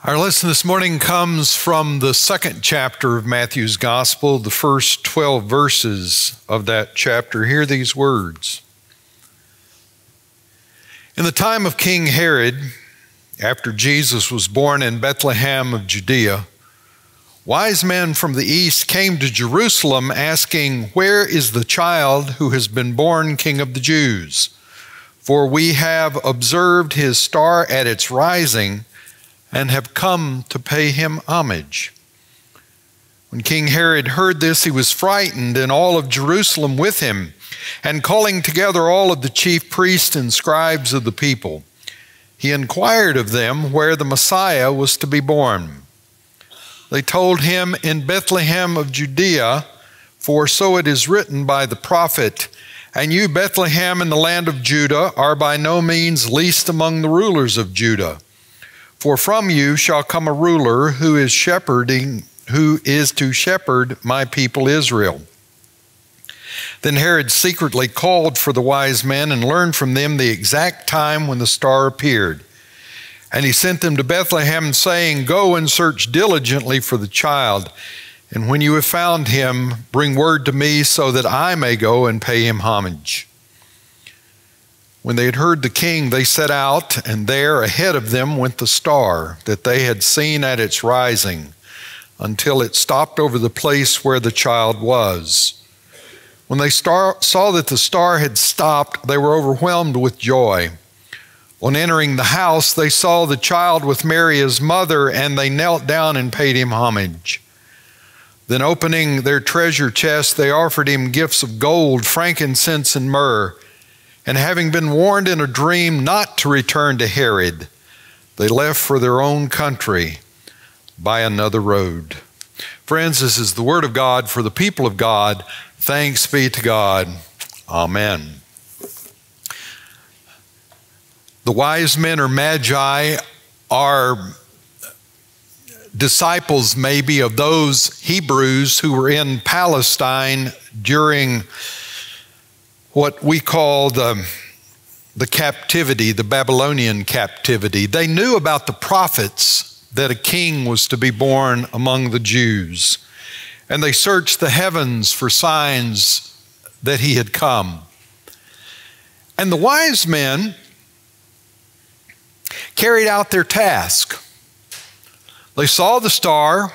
Our lesson this morning comes from the second chapter of Matthew's Gospel, the first 12 verses of that chapter. Hear these words. In the time of King Herod, after Jesus was born in Bethlehem of Judea, wise men from the east came to Jerusalem asking, "Where is the child who has been born King of the Jews? For we have observed his star at its rising and have come to pay him homage." When King Herod heard this, he was frightened, and all of Jerusalem with him. And calling together all of the chief priests and scribes of the people, he inquired of them where the Messiah was to be born. They told him, "In Bethlehem of Judea, for so it is written by the prophet, 'And you, Bethlehem, in the land of Judah, are by no means least among the rulers of Judah. For from you shall come a ruler who is to shepherd my people Israel.'" Then Herod secretly called for the wise men and learned from them the exact time when the star appeared. And he sent them to Bethlehem, saying, "Go and search diligently for the child, and when you have found him, bring word to me so that I may go and pay him homage." When they had heard the king, they set out, and there ahead of them went the star that they had seen at its rising, until it stopped over the place where the child was. When they saw that the star had stopped, they were overwhelmed with joy. On entering the house, they saw the child with Mary his mother, and they knelt down and paid him homage. Then opening their treasure chest, they offered him gifts of gold, frankincense, and myrrh. And having been warned in a dream not to return to Herod, they left for their own country by another road. Friends, this is the word of God for the people of God. Thanks be to God. Amen. The wise men or magi are disciples maybe of those Hebrews who were in Palestine during what we call the captivity, the Babylonian captivity. They knew about the prophets that a king was to be born among the Jews, and they searched the heavens for signs that he had come. And the wise men carried out their task. They saw the star,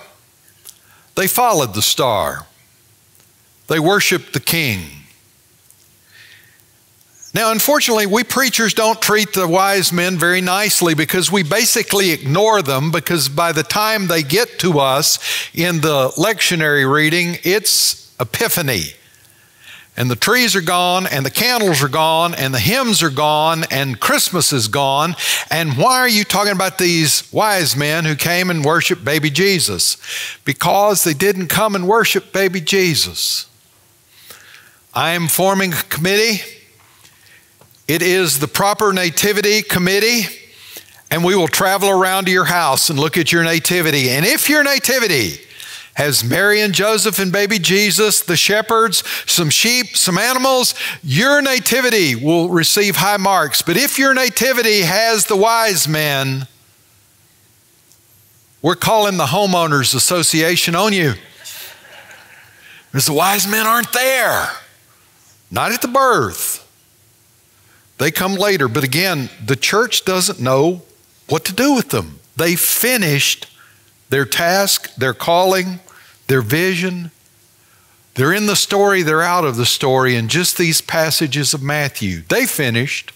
they followed the star, they worshiped the king. Now, unfortunately, we preachers don't treat the wise men very nicely because we basically ignore them, because by the time they get to us in the lectionary reading, it's Epiphany. And the trees are gone, and the candles are gone, and the hymns are gone, and Christmas is gone. And why are you talking about these wise men who came and worshiped baby Jesus? Because they didn't come and worship baby Jesus. I am forming a committee. It is the proper nativity committee, and we will travel around to your house and look at your nativity. And if your nativity has Mary and Joseph and baby Jesus, the shepherds, some sheep, some animals, your nativity will receive high marks. But if your nativity has the wise men, we're calling the homeowners association on you, because the wise men aren't there, not at the birth. They come later, but again, the church doesn't know what to do with them. They finished their task, their calling, their vision. They're in the story, they're out of the story in just these passages of Matthew. They finished,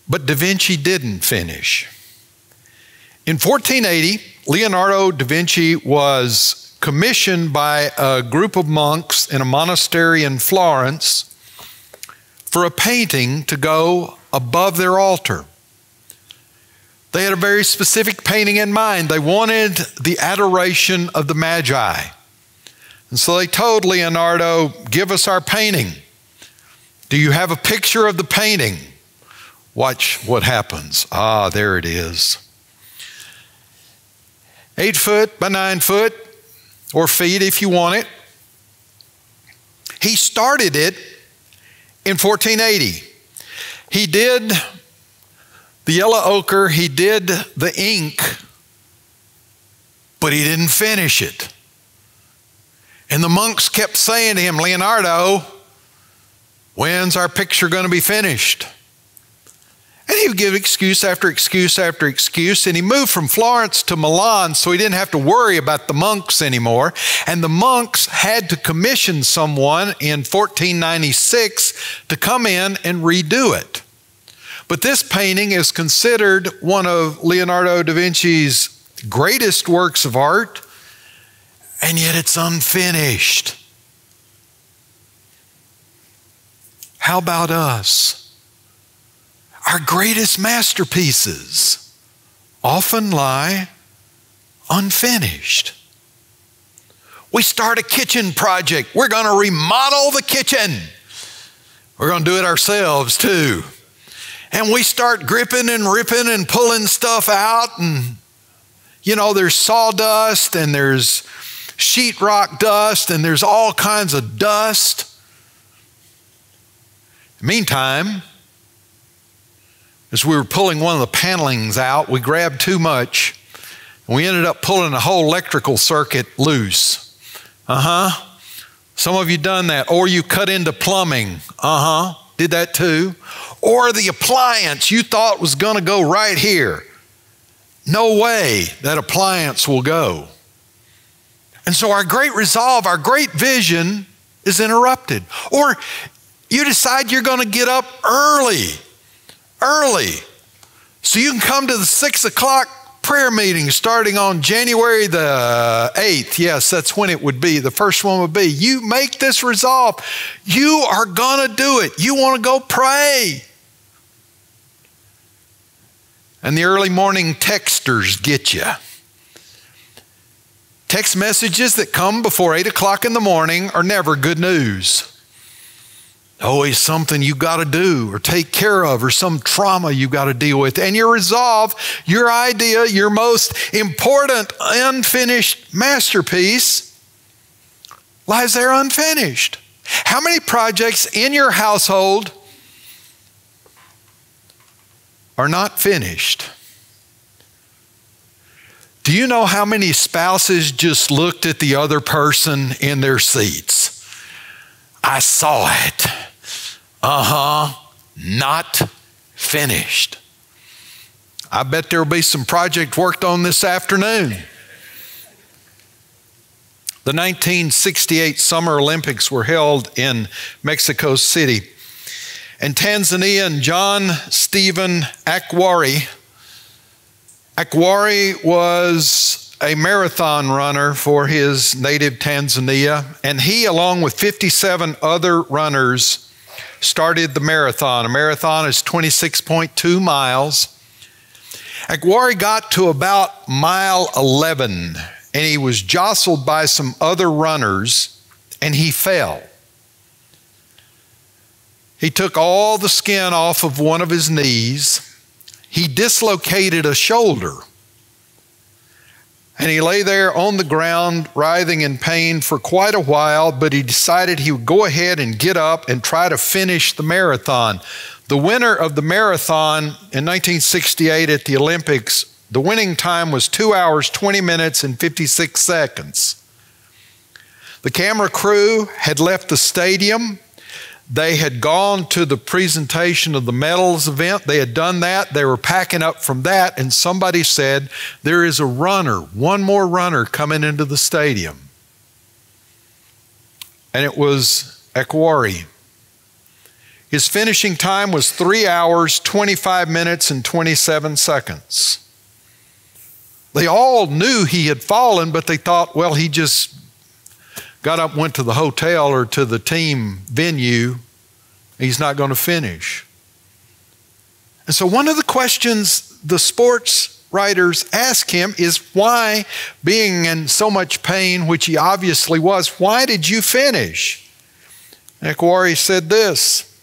but Da Vinci didn't finish. In 1480, Leonardo da Vinci was commissioned by a group of monks in a monastery in Florence for a painting to go above their altar. They had a very specific painting in mind. They wanted the adoration of the Magi. And so they told Leonardo, "Give us our painting. Do you have a picture of the painting?" Watch what happens. Ah, there it is. 8 foot by 9 foot, or feet if you want it. He started it in 1480. He did The yellow ochre, he did the ink, but he didn't finish it. And the monks kept saying to him, Leonardo, when's our picture going to be finished? And he would give excuse after excuse after excuse. And he moved from Florence to Milan so he didn't have to worry about the monks anymore. And the monks had to commission someone in 1496 to come in and redo it. But this painting is considered one of Leonardo da Vinci's greatest works of art, and yet it's unfinished. How about us? Our greatest masterpieces often lie unfinished. We start a kitchen project. We're going to remodel the kitchen. We're going to do it ourselves too. And we start gripping and ripping and pulling stuff out. And, there's sawdust and there's sheetrock dust and there's all kinds of dust. Meantime, as we were pulling one of the panelings out, we grabbed too much and we ended up pulling a whole electrical circuit loose. Some of you done that. Or you cut into plumbing. Did that too. Or the appliance you thought was going to go right here. No way that appliance will go. And so our great resolve, our great vision is interrupted. Or you decide you're going to get up early, so you can come to the 6 o'clock prayer meeting starting on January the 8th. Yes, that's when it would be. The first one would be. You make this resolve. You are going to do it. You want to go pray. And the early morning texters get you. Text messages that come before 8 o'clock in the morning are never good news. Always something you got to do or take care of or some trauma you got to deal with. And your resolve, your idea, your most important unfinished masterpiece lies there unfinished. How many projects in your household are not finished? Do you know how many spouses just looked at the other person in their seats? I saw it. Not finished. I bet there will be some project worked on this afternoon. The 1968 Summer Olympics were held in Mexico City. And Tanzanian John Stephen Akwari was a marathon runner for his native Tanzania, and he, along with 57 other runners, started the marathon. A marathon is 26.2 miles. Akwari got to about mile 11, and he was jostled by some other runners, and he fell. He took all the skin off of one of his knees. He dislocated a shoulder. And he lay there on the ground, writhing in pain for quite a while, but he decided he would go ahead and get up and try to finish the marathon. The winner of the marathon in 1968 at the Olympics, the winning time was 2 hours, 20 minutes, and 56 seconds. The camera crew had left the stadium. They had gone to the presentation of the medals event. They had done that. They were packing up from that, and somebody said, there is a runner, one more runner coming into the stadium. And it was Akwari. His finishing time was 3 hours, 25 minutes, and 27 seconds. They all knew he had fallen, but they thought, well, he just got up and went to the hotel or to the team venue. He's not going to finish. And so one of the questions the sports writers ask him is why, being in so much pain, which he obviously was, why did you finish? Akwari said this: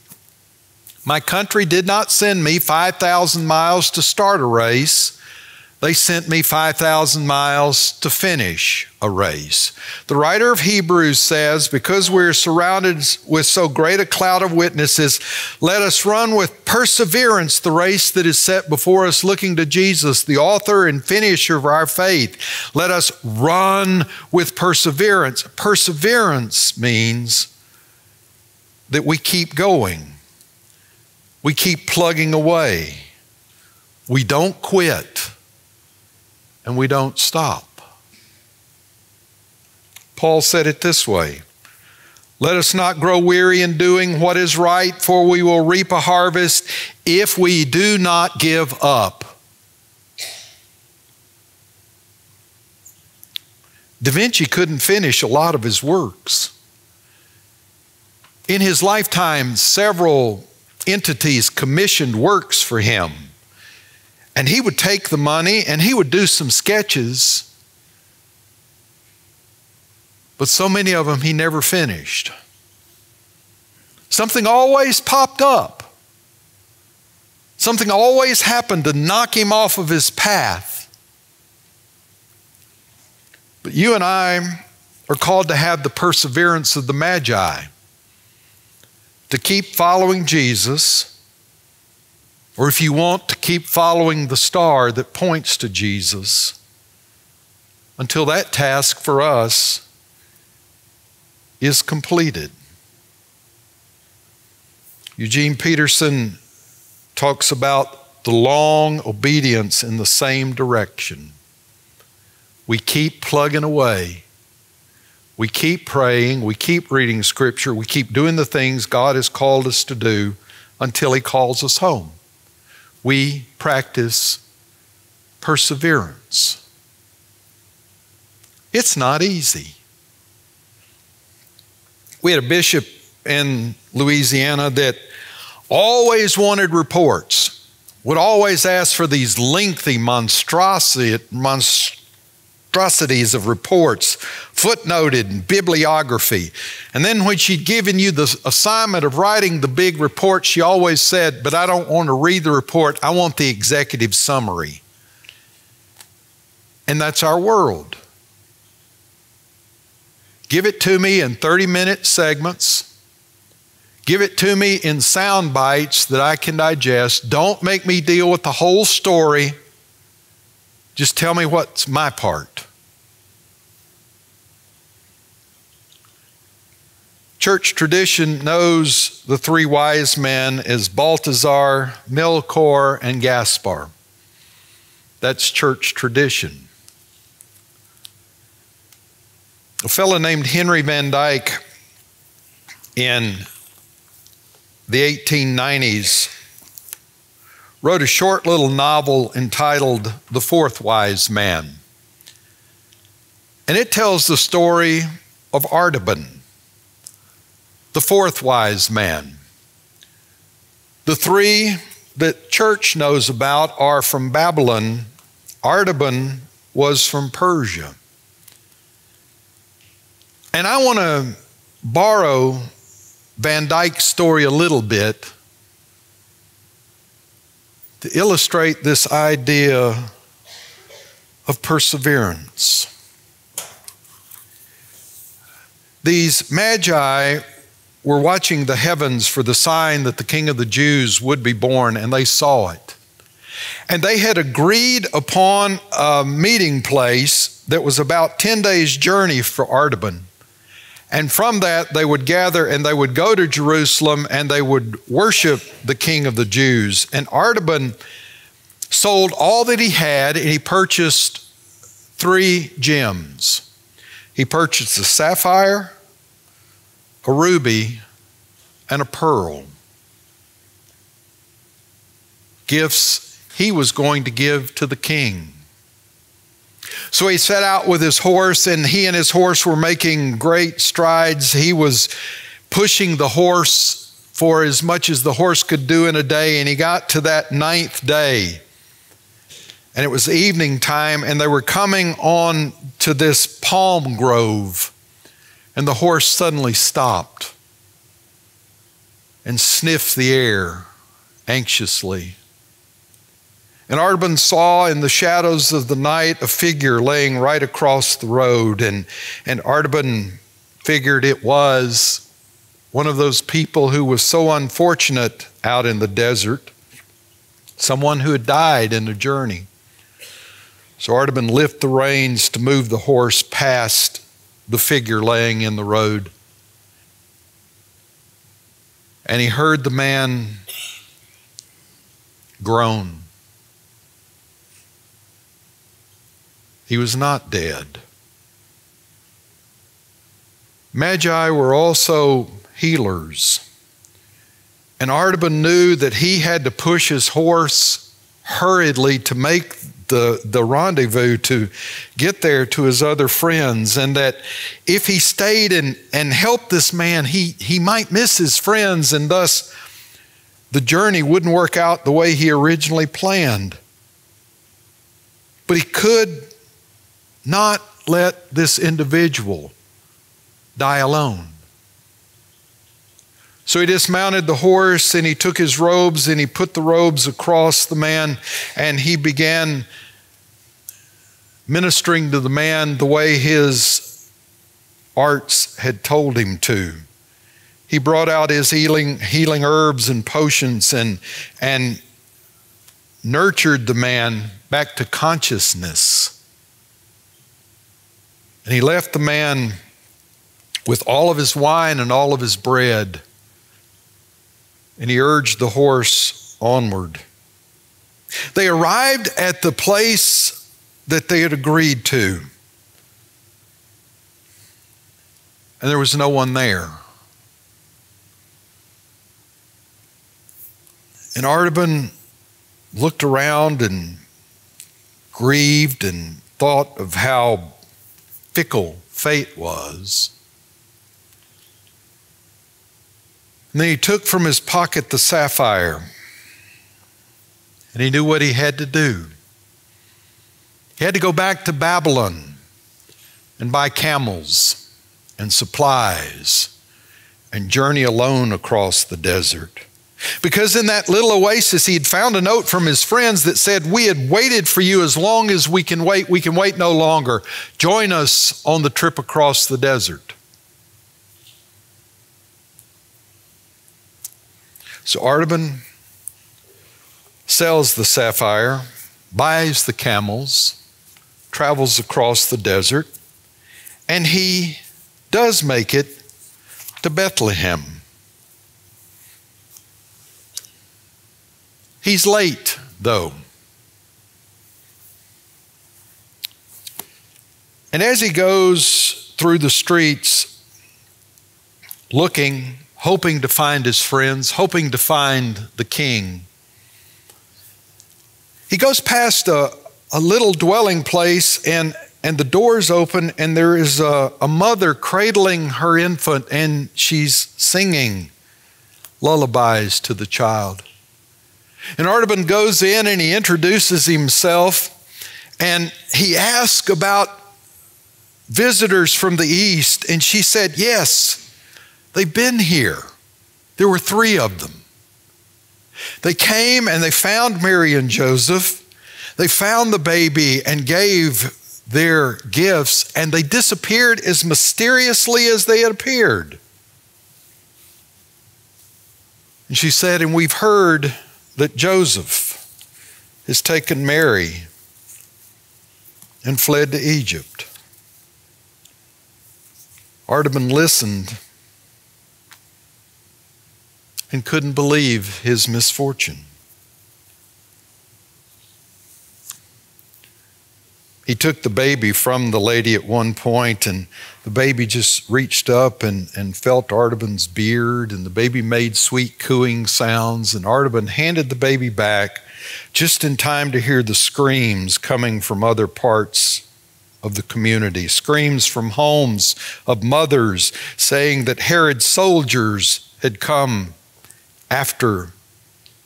my country did not send me 5,000 miles to start a race. They sent me 5,000 miles to finish a race. The writer of Hebrews says, because we're surrounded with so great a cloud of witnesses, let us run with perseverance the race that is set before us, looking to Jesus, the author and finisher of our faith. Let us run with perseverance. Perseverance means that we keep going. We keep plugging away. We don't quit. And we don't stop. Paul said it this way, let us not grow weary in doing what is right, for we will reap a harvest if we do not give up. Da Vinci couldn't finish a lot of his works. In his lifetime, several entities commissioned works for him. And he would take the money and he would do some sketches, but so many of them he never finished. Something always popped up. Something always happened to knock him off of his path. But you and I are called to have the perseverance of the Magi, to keep following Jesus. Or if you want, to keep following the star that points to Jesus until that task for us is completed. Eugene Peterson talks about the long obedience in the same direction. We keep plugging away. We keep praying. We keep reading Scripture. We keep doing the things God has called us to do until He calls us home. We practice perseverance. It's not easy. We had a bishop in Louisiana that always wanted reports, would always ask for these lengthy monstrosities of reports, footnoted and bibliography. And then when she'd given you the assignment of writing the big report, she always said, but I don't want to read the report, I want the executive summary. And that's our world. Give it to me in 30-minute segments. Give it to me in sound bites that I can digest. Don't make me deal with the whole story. Just tell me what's my part. Church tradition knows the three wise men as Balthazar, Melchior, and Gaspar. That's church tradition. A fellow named Henry Van Dyke in the 1890s wrote a short little novel entitled The Fourth Wise Man. And it tells the story of Artaban, the fourth wise man. The three that church knows about are from Babylon. Artaban was from Persia. And I want to borrow Van Dyke's story a little bit to illustrate this idea of perseverance. These magi were watching the heavens for the sign that the King of the Jews would be born, and they saw it. And they had agreed upon a meeting place that was about 10 days' journey for Artaban. And from that, they would gather and they would go to Jerusalem and they would worship the King of the Jews. And Artaban sold all that he had and he purchased 3 gems. He purchased a sapphire, a ruby, and a pearl. Gifts he was going to give to the king. So he set out with his horse, and he and his horse were making great strides. He was pushing the horse for as much as the horse could do in a day, and he got to that 9th day. And it was evening time, and they were coming on to this palm grove, and the horse suddenly stopped and sniffed the air anxiously. And Artaban saw in the shadows of the night a figure laying right across the road. And Artaban figured it was one of those people who was so unfortunate out in the desert, someone who had died in the journey. So Artaban lifted the reins to move the horse past the figure laying in the road. And he heard the man groan. He was not dead. Magi were also healers. And Artaban knew that he had to push his horse hurriedly to make the rendezvous, to get there to his other friends, and that if he stayed and helped this man, he might miss his friends, and thus the journey wouldn't work out the way he originally planned. But he could not let this individual die alone. So he dismounted the horse and he took his robes and he put the robes across the man, and he began ministering to the man the way his arts had told him to. He brought out his healing herbs and potions and nurtured the man back to consciousness. And he left the man with all of his wine and all of his bread. And he urged the horse onward. They arrived at the place that they had agreed to. And there was no one there. And Artaban looked around and grieved and thought of how fickle fate was. And then he took from his pocket the sapphire, and he knew what he had to do. He had to go back to Babylon and buy camels and supplies and journey alone across the desert. Because in that little oasis, he had found a note from his friends that said, "We had waited for you as long as we can wait. We can wait no longer. Join us on the trip across the desert." So Artaban sells the sapphire, buys the camels, travels across the desert, and he does make it to Bethlehem. He's late, though. And as he goes through the streets looking, hoping to find his friends, hoping to find the king, he goes past a little dwelling place, and the doors open, and there is a mother cradling her infant, and she's singing lullabies to the child. And Artaban goes in and he introduces himself, and he asks about visitors from the east, and she said, yes, they've been here. There were 3 of them. They came and they found Mary and Joseph. They found the baby and gave their gifts, and they disappeared as mysteriously as they had appeared. And she said, and we've heard that Joseph has taken Mary and fled to Egypt. Artaban listened and couldn't believe his misfortune. He took the baby from the lady at one point, and the baby just reached up and felt Artaban's beard, and the baby made sweet cooing sounds, and Artaban handed the baby back just in time to hear the screams coming from other parts of the community, screams from homes of mothers saying that Herod's soldiers had come after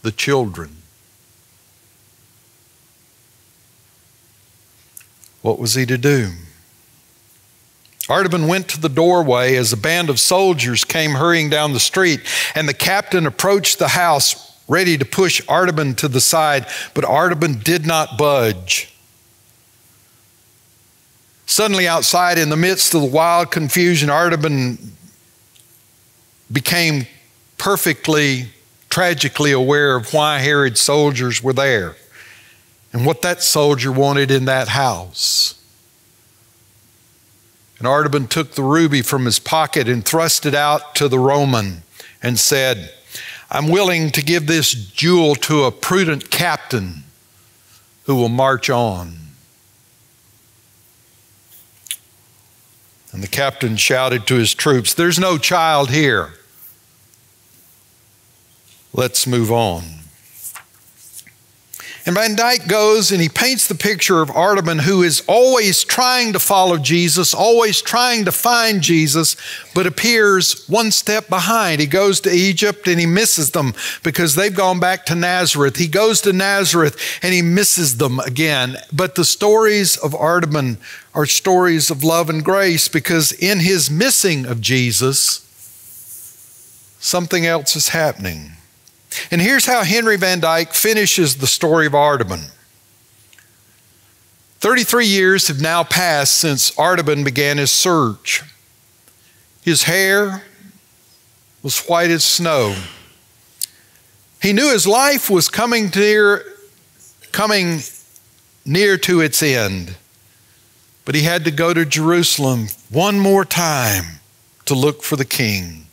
the children. What was he to do? Artaban went to the doorway as a band of soldiers came hurrying down the street, and the captain approached the house ready to push Artaban to the side, but Artaban did not budge. Suddenly outside, in the midst of the wild confusion, Artaban became perfectly, tragically aware of why Herod's soldiers were there and what that soldier wanted in that house. And Artaban took the ruby from his pocket and thrust it out to the Roman and said, "I'm willing to give this jewel to a prudent captain who will march on." And the captain shouted to his troops, "There's no child here. Let's move on." And Van Dyck goes and he paints the picture of Artaban, who is always trying to follow Jesus, always trying to find Jesus, but appears one step behind. He goes to Egypt and he misses them because they've gone back to Nazareth. He goes to Nazareth and he misses them again. But the stories of Artaban are stories of love and grace, because in his missing of Jesus, something else is happening. And here's how Henry Van Dyck finishes the story of Artaban. 33 years have now passed since Artaban began his search. His hair was white as snow. He knew his life was coming near to its end, but he had to go to Jerusalem one more time to look for the king.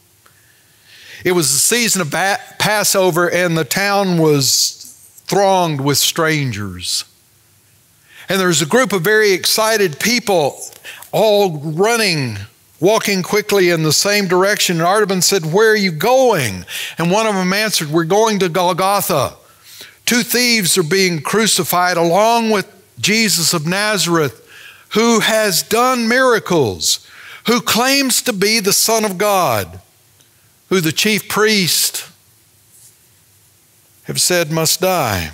It was the season of Passover, and the town was thronged with strangers. And there was a group of very excited people all running, walking quickly in the same direction. And Artaban said, "Where are you going?" And one of them answered, "We're going to Golgotha. 2 thieves are being crucified along with Jesus of Nazareth, who has done miracles, who claims to be the Son of God, who the chief priests have said must die."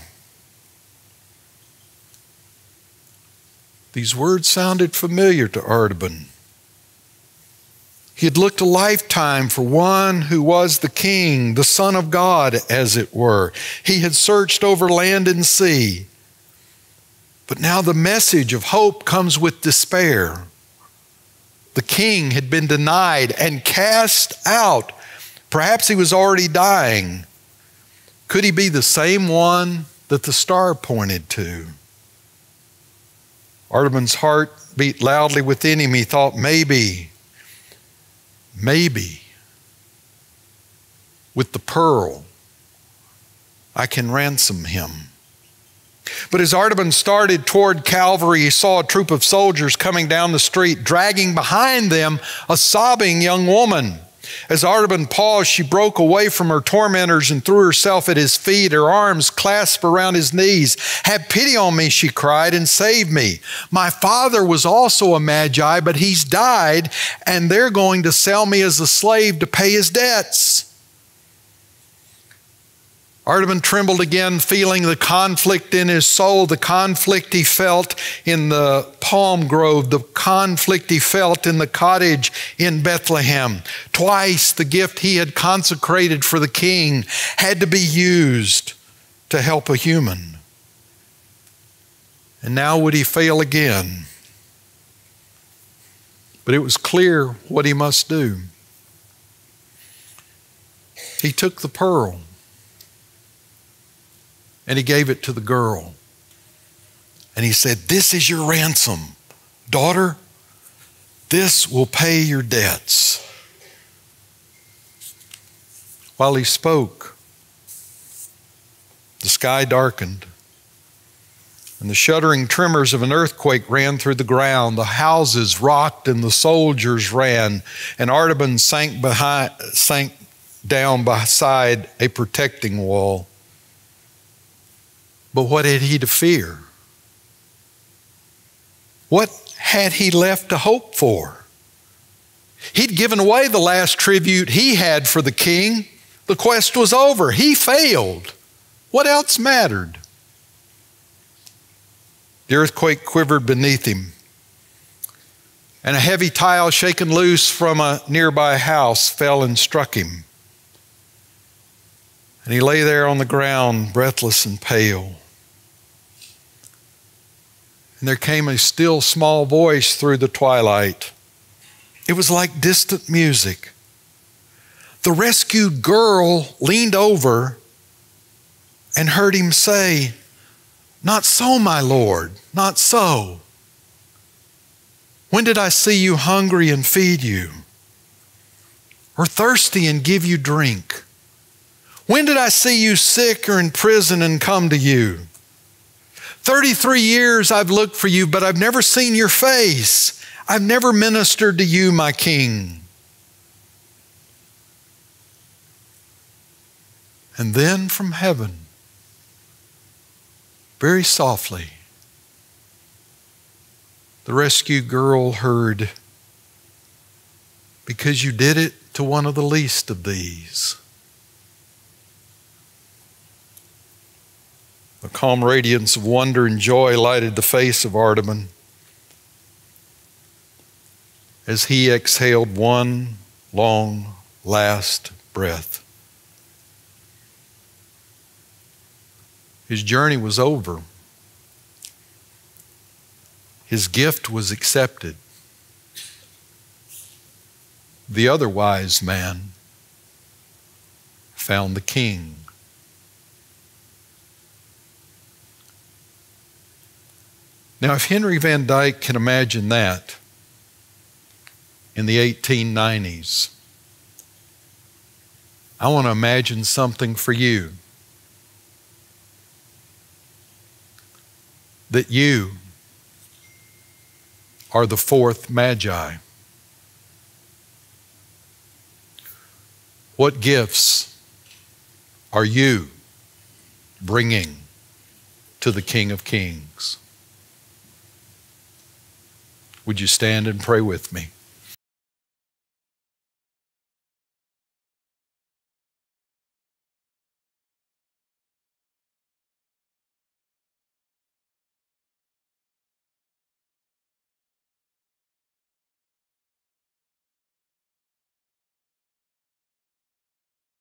These words sounded familiar to Artaban. He had looked a lifetime for one who was the king, the Son of God, as it were. He had searched over land and sea. But now the message of hope comes with despair. The king had been denied and cast out. Perhaps he was already dying. Could he be the same one that the star pointed to? Artaban's heart beat loudly within him. He thought, maybe, with the pearl, I can ransom him. But as Artaban started toward Calvary, he saw a troop of soldiers coming down the street, dragging behind them a sobbing young woman. As Artaban paused, she broke away from her tormentors and threw herself at his feet, her arms clasped around his knees. "Have pity on me," she cried, "and save me. My father was also a Magi, but he's died, and they're going to sell me as a slave to pay his debts." Artaban trembled again, feeling the conflict in his soul, the conflict he felt in the palm grove, the conflict he felt in the cottage in Bethlehem. Twice the gift he had consecrated for the king had to be used to help a human. And now would he fail again? But it was clear what he must do. He took the pearl and he gave it to the girl. And he said, "This is your ransom, daughter. This will pay your debts." While he spoke, the sky darkened, and the shuddering tremors of an earthquake ran through the ground. The houses rocked and the soldiers ran, and Artaban sank down beside a protecting wall. But what had he to fear? What had he left to hope for? He'd given away the last tribute he had for the king. The quest was over. He failed. What else mattered? The earthquake quivered beneath him, and a heavy tile shaken loose from a nearby house fell and struck him. And he lay there on the ground, breathless and pale. And there came a still small voice through the twilight. It was like distant music. The rescued girl leaned over and heard him say, "Not so, my Lord, not so. When did I see you hungry and feed you, or thirsty and give you drink? When did I see you sick or in prison and come to you? 33 years I've looked for you, but I've never seen your face. I've never ministered to you, my King." And then from heaven, very softly, the rescued girl heard, "Because you did it to one of the least of these." The calm radiance of wonder and joy lighted the face of Artaban as he exhaled one long, last breath. His journey was over. His gift was accepted. The other wise man found the King. Now, if Henry Van Dyke can imagine that in the 1890s, I want to imagine something for you. That you are the fourth Magi. What gifts are you bringing to the King of Kings? Would you stand and pray with me?